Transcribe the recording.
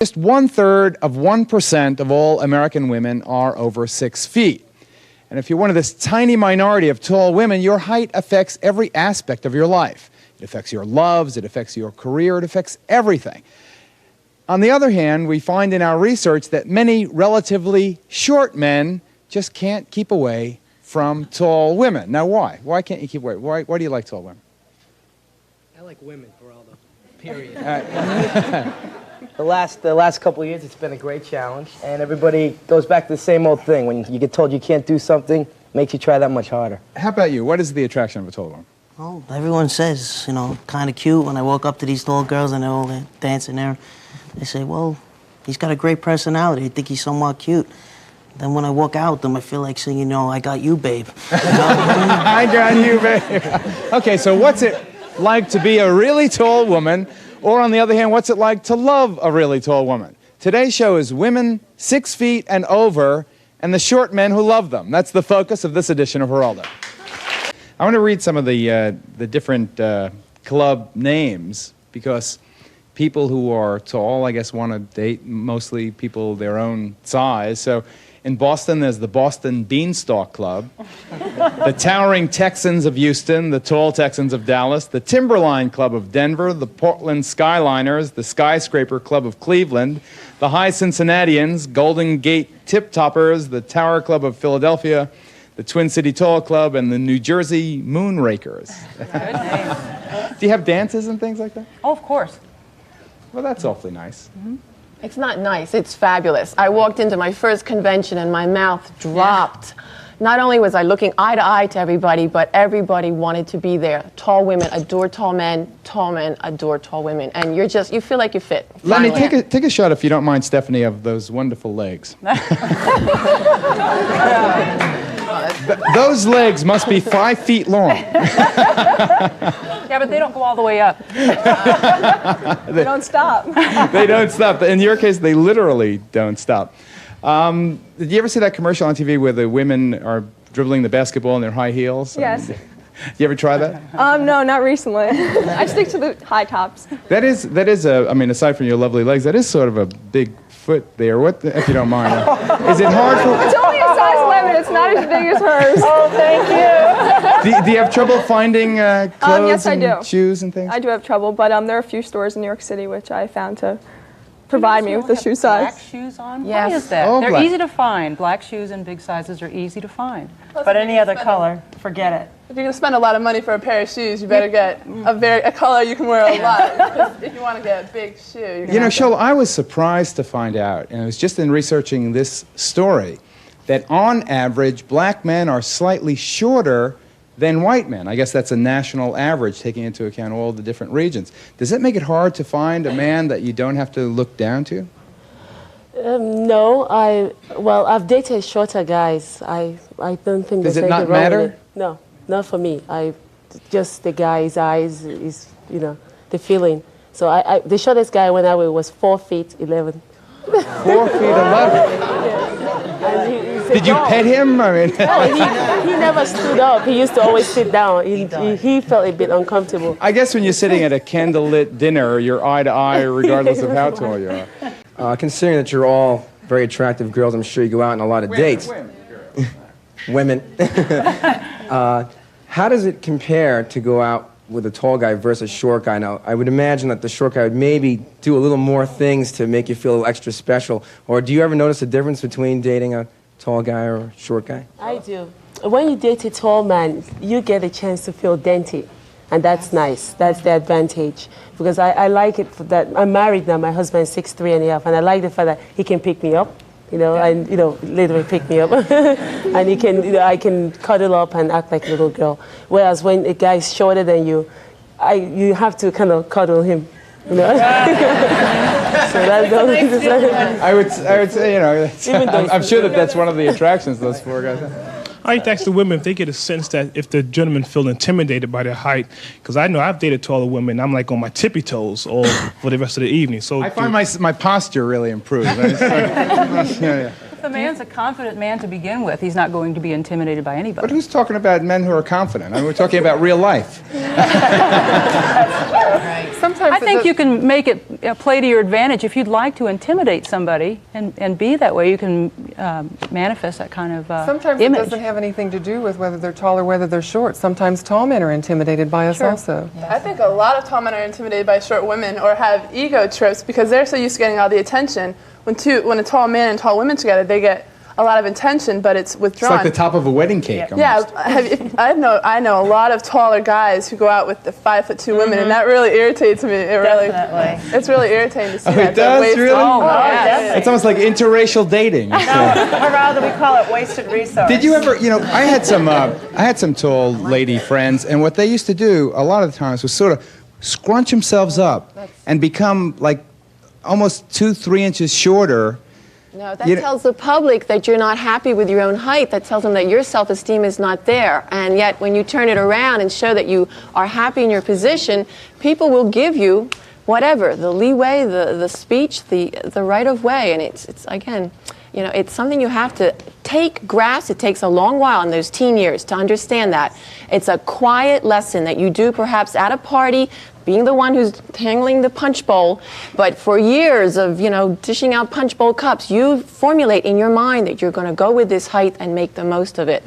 Just 1/3 of 1% of all American women are over 6 feet. And if you're one of this tiny minority of tall women, your height affects every aspect of your life. It affects your loves, it affects your career, it affects everything. On the other hand, we find in our research that many relatively short men just can't keep away from tall women. Now, why? Why can't you keep away? Why do you like tall women? I like women, Geraldo. Period. The last couple of years, it's been a great challenge, and everybody goes back to the same old thing. When you get told you can't do something, it makes you try that much harder. How about you? What is the attraction of a tall woman? Well, everyone says, you know, kind of cute. When I walk up to these tall girls and they're all dancing there, they say, well, he's got a great personality. I think he's somewhat cute. Then when I walk out with them, I feel like singing, you know, I got you, babe. I got you, babe. Okay, so what's it like to be a really tall woman? Or on the other hand, what's it like to love a really tall woman? Today's show is women 6 feet and over and the short men who love them. That's the focus of this edition of Geraldo. I want to read some of the different club names because people who are tall, I guess, want to date mostly people their own size. So in Boston, there's the Boston Beanstalk Club, the Towering Texans of Houston, the Tall Texans of Dallas, the Timberline Club of Denver, the Portland Skyliners, the Skyscraper Club of Cleveland, the High Cincinnatians, Golden Gate Tip Toppers, the Tower Club of Philadelphia, the Twin City Tall Club, and the New Jersey Moonrakers. Do you have dances and things like that? Oh, of course. Well, that's awfully nice. Mm-hmm. It's not nice, it's fabulous. I walked into my first convention and my mouth dropped. Yeah. Not only was I looking eye to eye to everybody, but everybody wanted to be there. Tall women adore tall men adore tall women. And you feel like you fit. Lenny, take a shot, if you don't mind, Stephanie, of those wonderful legs. Those legs must be 5 feet long. Yeah, but they don't go all the way up. They don't stop. They don't stop. In your case, they literally don't stop. Did you ever see that commercial on TV where the women are dribbling the basketball in their high heels? Yes. You ever try that? No, not recently. I stick to the high tops. That is I mean, aside from your lovely legs, that is sort of a big foot there. What, if you don't mind? Is it hard for... It's only a size 11. It's not as big as hers. Oh, thank you. Do you have trouble finding clothes yes, I and do. shoes and things? I do have trouble, but there are a few stores in New York City which I found to provide me with the shoe size. Black shoes on? Yes. Why is that? Oh, They're black. easy to find. Black shoes in big sizes are easy to find. But any other color, forget it. If you're going to spend a lot of money for a pair of shoes, you better get a color you can wear a lot. Because if you want to get a big shoe, you're You know, Shola, I was surprised to find out, and it was just in researching this story, that on average, black men are slightly shorter than white men. I guess that's a national average, taking into account all the different regions. Does it make it hard to find a man that you don't have to look down to? No, I've dated shorter guys. I don't think Does there's it not anything wrong matter? with it. No, not for me. Just the guy's eyes is, you know, the feeling. So the shortest guy I went out with was 4 feet 11. 4 feet 11? Did you pet him? I mean, no, he never stood up. He used to always sit down. He felt a bit uncomfortable. I guess when you're sitting at a candlelit dinner, you're eye to eye regardless of how tall you are. Considering that you're all very attractive girls, I'm sure you go out on a lot of dates. Women. How does it compare to go out with a tall guy versus a short guy? Now, I would imagine that the short guy would maybe do a little more things to make you feel a little extra special. Or do you ever notice a difference between dating a tall guy or a short guy? I do. When you date a tall man, you get a chance to feel dainty. And that's nice. That's the advantage. Because I like it for that. I'm married now. My husband's 6'3½", and I like the fact that he can pick me up, you know, and, you know, literally pick me up. And he can, you know, I can cuddle up and act like a little girl. Whereas when a guy's shorter than you, you have to kind of cuddle him, you know. So that's the only thing. I would say, you know, I'm sure that's one of the attractions those four guys have. I like to ask the women if they get a sense that if the gentlemen feel intimidated by their height, because I know I've dated taller women, I'm like on my tippy toes all for the rest of the evening. So I find my posture really improves. If the man's a confident man to begin with, he's not going to be intimidated by anybody. But who's talking about men who are confident? I mean, we're talking about real life. Sometimes I think you can make it play to your advantage. If you'd like to intimidate somebody and be that way, you can manifest that kind of Sometimes image. it doesn't have anything to do with whether they're tall or whether they're short. Sometimes tall men are intimidated by us also. I think a lot of tall men are intimidated by short women or have ego trips because they're so used to getting all the attention. When a tall man and tall women together, they get a lot of attention, but it's withdrawn. It's like the top of a wedding cake. Yeah, I know a lot of taller guys who go out with the 5'2" women, and that really irritates me. It's really irritating to see that. It does, really? Oh, yes. It's almost like interracial dating. Geraldo, we call it wasted resource. Did you ever, I had some tall lady friends, and what they used to do a lot of the times was sort of scrunch themselves up and become like almost 2-3 inches shorter. No, that tells the public that you're not happy with your own height. That tells them that your self-esteem is not there. And yet, when you turn it around and show that you are happy in your position, people will give you whatever, the leeway, the speech, the right of way. And it's again, it's something you have to grasp. It takes a long while in those teen years to understand that. It's a quiet lesson that you do perhaps at a party, being the one who's handling the punch bowl, but for years of, dishing out punch bowl cups, you formulate in your mind that you're going to go with this height and make the most of it.